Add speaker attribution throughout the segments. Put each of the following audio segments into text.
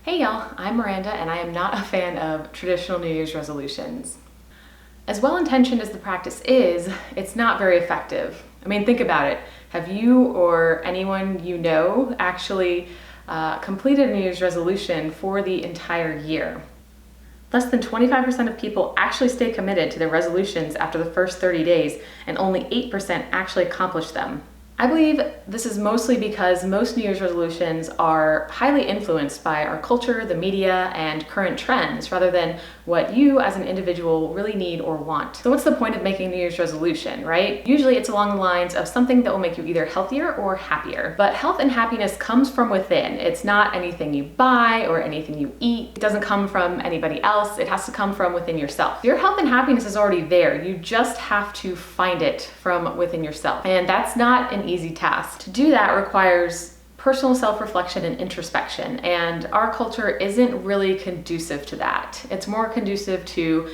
Speaker 1: Hey y'all, I'm Miranda and I am not a fan of traditional New Year's resolutions. As well-intentioned as the practice is, it's not very effective. I mean, think about it. Have you or anyone you know actually completed a New Year's resolution for the entire year? Less than 25% of people actually stay committed to their resolutions after the first 30 days, and only 8% actually accomplish them. I believe this is mostly because most New Year's resolutions are highly influenced by our culture, the media, and current trends, rather than what you as an individual really need or want. So what's the point of making a New Year's resolution, right? Usually it's along the lines of something that will make you either healthier or happier. But health and happiness comes from within. It's not anything you buy or anything you eat. It doesn't come from anybody else. It has to come from within yourself. Your health and happiness is already there. You just have to find it from within yourself. And that's not an easy task. To do that requires personal self-reflection and introspection, and our culture isn't really conducive to that. It's more conducive to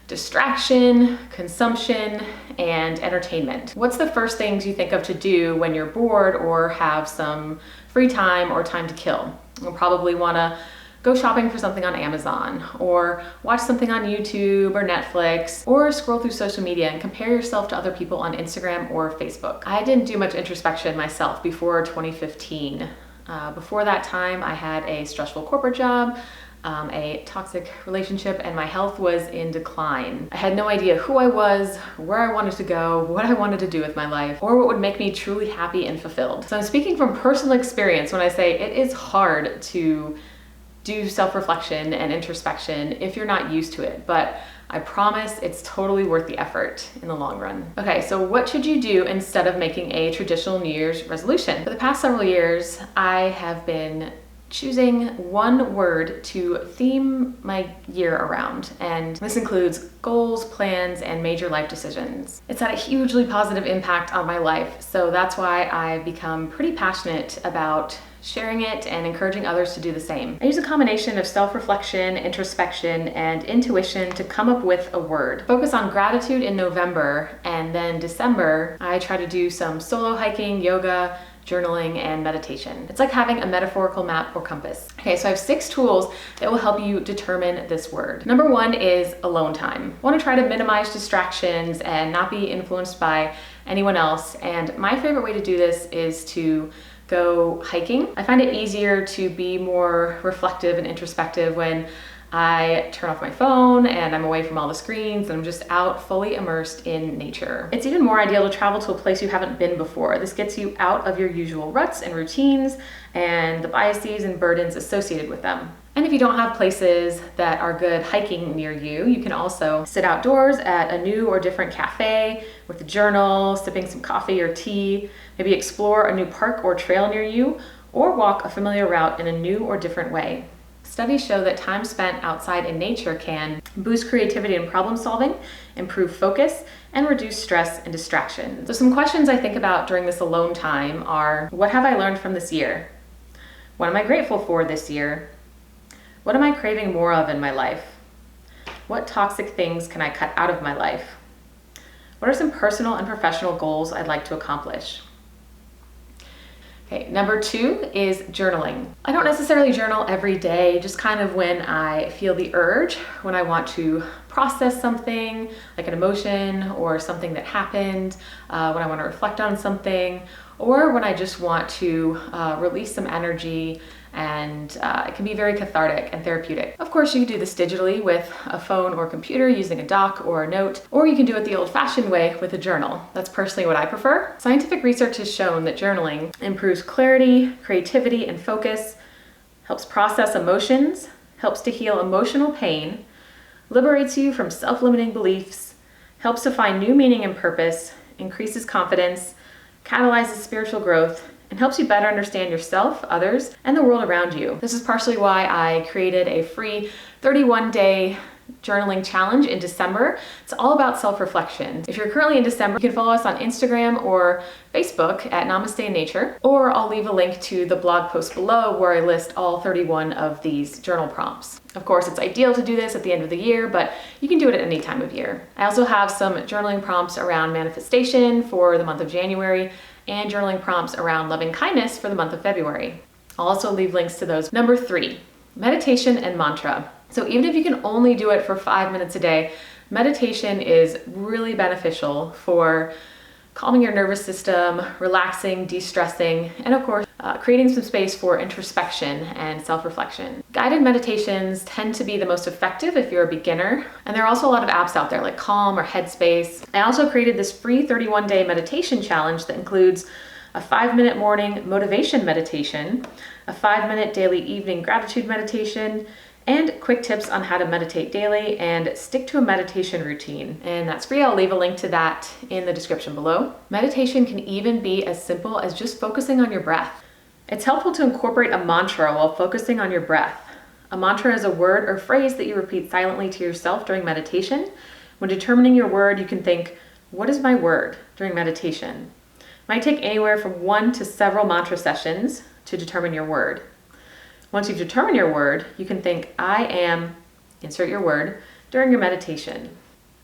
Speaker 1: distraction, consumption, and entertainment. What's the first things you think of to do when you're bored or have some free time or time to kill? You'll probably want to go shopping for something on Amazon, or watch something on YouTube or Netflix, or scroll through social media and compare yourself to other people on Instagram or Facebook. I didn't do much introspection myself before 2015. Before that time, I had a stressful corporate job, a toxic relationship, and my health was in decline. I had no idea who I was, where I wanted to go, what I wanted to do with my life, or what would make me truly happy and fulfilled. So I'm speaking from personal experience when I say it is hard to do self-reflection and introspection if you're not used to it, but I promise it's totally worth the effort in the long run. Okay, so what should you do instead of making a traditional New Year's resolution? For the past several years, I have been choosing one word to theme my year around, and this includes goals, plans, and major life decisions. It's had a hugely positive impact on my life, so that's why I've become pretty passionate about sharing it and encouraging others to do the same. I use a combination of self-reflection, introspection, and intuition to come up with a word. Focus on gratitude in November, and then December, I try to do some solo hiking, yoga, journaling, and meditation. It's like having a metaphorical map or compass. Okay, so I have 6 tools that will help you determine this word. Number 1 is alone time. I want to try to minimize distractions and not be influenced by anyone else, and my favorite way to do this is to go hiking. I find it easier to be more reflective and introspective when I turn off my phone and I'm away from all the screens and I'm just out fully immersed in nature. It's even more ideal to travel to a place you haven't been before. This gets you out of your usual ruts and routines and the biases and burdens associated with them. And if you don't have places that are good hiking near you, you can also sit outdoors at a new or different cafe with a journal, sipping some coffee or tea, maybe explore a new park or trail near you, or walk a familiar route in a new or different way. Studies show that time spent outside in nature can boost creativity and problem solving, improve focus, and reduce stress and distraction. So some questions I think about during this alone time are, what have I learned from this year? What am I grateful for this year? What am I craving more of in my life? What toxic things can I cut out of my life? What are some personal and professional goals I'd like to accomplish? Okay, number 2 is journaling. I don't necessarily journal every day, just kind of when I feel the urge, when I want to process something, like an emotion or something that happened, when I want to reflect on something, or when I just want to release some energy, and it can be very cathartic and therapeutic. Of course, you can do this digitally with a phone or computer using a doc or a note, or you can do it the old-fashioned way with a journal. That's personally what I prefer. Scientific research has shown that journaling improves clarity, creativity, and focus, helps process emotions, helps to heal emotional pain, liberates you from self-limiting beliefs, helps to find new meaning and purpose, increases confidence, catalyzes spiritual growth, and helps you better understand yourself, others, and the world around you. This is partially why I created a free 31-day journaling challenge in December. It's all about self-reflection. If you're currently in December, you can follow us on Instagram or Facebook at Namaste in Nature, or I'll leave a link to the blog post below where I list all 31 of these journal prompts. Of course, it's ideal to do this at the end of the year, but you can do it at any time of year. I also have some journaling prompts around manifestation for the month of January and journaling prompts around loving kindness for the month of February. I'll also leave links to those. Number 3, Meditation and mantra. So even if you can only do it for 5 minutes a day, meditation is really beneficial for calming your nervous system, relaxing, de-stressing, and of course, creating some space for introspection and self-reflection. Guided meditations tend to be the most effective if you're a beginner, and there are also a lot of apps out there like Calm or Headspace. I also created this free 31-day meditation challenge that includes a 5-minute morning motivation meditation, a 5-minute daily evening gratitude meditation, and quick tips on how to meditate daily and stick to a meditation routine. And that's free. I'll leave a link to that in the description below. Meditation can even be as simple as just focusing on your breath. It's helpful to incorporate a mantra while focusing on your breath. A mantra is a word or phrase that you repeat silently to yourself during meditation. When determining your word, you can think, what is my word during meditation? It might take anywhere from 1 to several mantra sessions to determine your word. Once you've determined your word, you can think, I am, insert your word, during your meditation.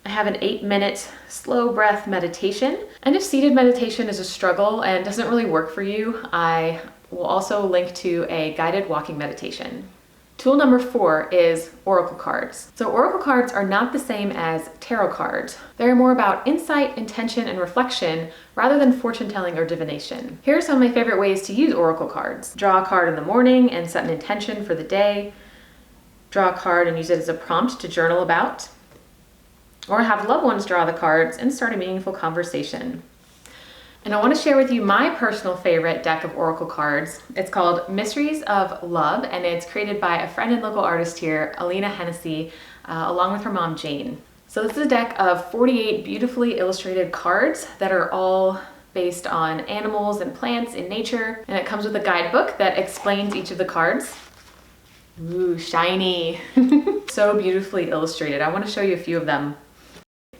Speaker 1: I have an 8-minute slow breath meditation. And if seated meditation is a struggle and doesn't really work for you, I will also link to a guided walking meditation. Tool number 4 is oracle cards. So oracle cards are not the same as tarot cards. They're more about insight, intention, and reflection rather than fortune telling or divination. Here are some of my favorite ways to use oracle cards. Draw a card in the morning and set an intention for the day. Draw a card and use it as a prompt to journal about. Or have loved ones draw the cards and start a meaningful conversation. And I want to share with you my personal favorite deck of oracle cards. It's called Mysteries of Love, and it's created by a friend and local artist here, Alina Hennessy, along with her mom, Jane. So this is a deck of 48 beautifully illustrated cards that are all based on animals and plants in nature, and it comes with a guidebook that explains each of the cards. Ooh, shiny. So beautifully illustrated. I want to show you a few of them.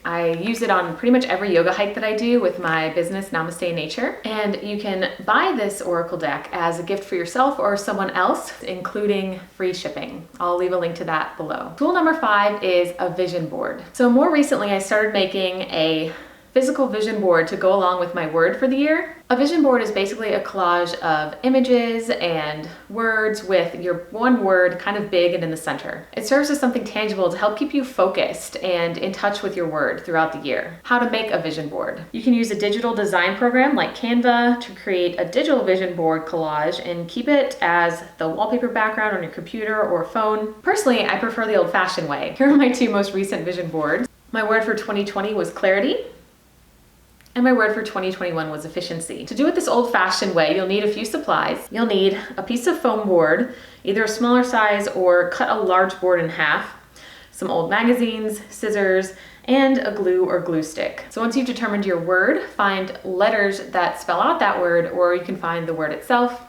Speaker 1: I use it on pretty much every yoga hike that I do with my business, Namaste Nature. And you can buy this oracle deck as a gift for yourself or someone else, including free shipping. I'll leave a link to that below. Tool number 5 is a vision board. So more recently, I started making a physical vision board to go along with my word for the year. A vision board is basically a collage of images and words with your one word kind of big and in the center. It serves as something tangible to help keep you focused and in touch with your word throughout the year. How to make a vision board. You can use a digital design program like Canva to create a digital vision board collage and keep it as the wallpaper background on your computer or phone. Personally, I prefer the old-fashioned way. Here are my 2 most recent vision boards. My word for 2020 was clarity. And my word for 2021 was efficiency. To do it this old-fashioned way, you'll need a few supplies. You'll need a piece of foam board, either a smaller size or cut a large board in half, some old magazines, scissors, and a glue or glue stick. So once you've determined your word, find letters that spell out that word, or you can find the word itself,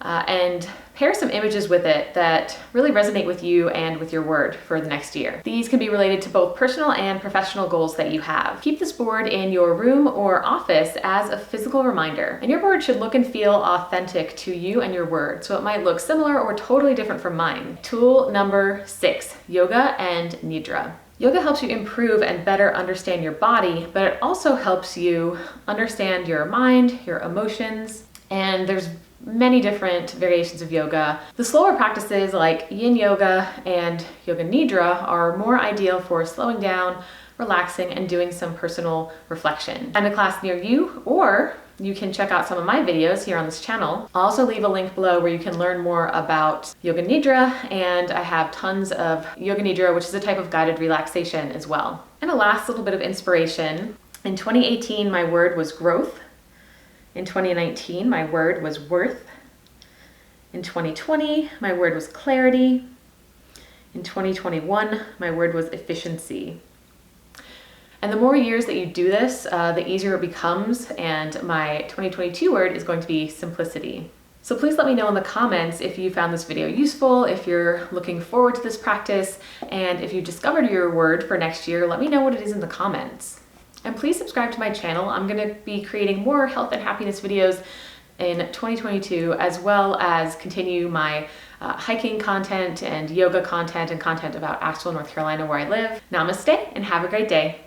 Speaker 1: and pair some images with it that really resonate with you and with your word for the next year. These can be related to both personal and professional goals that you have. Keep this board in your room or office as a physical reminder. And your board should look and feel authentic to you and your word, so it might look similar or totally different from mine. Tool number 6, yoga and Nidra. Yoga helps you improve and better understand your body, but it also helps you understand your mind, your emotions, and there's many different variations of yoga. The slower practices like yin yoga and yoga nidra are more ideal for slowing down, relaxing, and doing some personal reflection. Find a class near you, or you can check out some of my videos here on this channel. I'll also leave a link below where you can learn more about yoga nidra, and I have tons of yoga nidra, which is a type of guided relaxation as well. And a last little bit of inspiration. In 2018, my word was growth. In 2019, my word was worth. In 2020, my word was clarity. In 2021, my word was efficiency. And the more years that you do this, the easier it becomes, and my 2022 word is going to be simplicity. So please let me know in the comments if you found this video useful, if you're looking forward to this practice, and if you discovered your word for next year, let me know what it is in the comments. And please subscribe to my channel. I'm going to be creating more health and happiness videos in 2022, as well as continue my hiking content and yoga content and content about Asheville, North Carolina, where I live. Namaste and have a great day.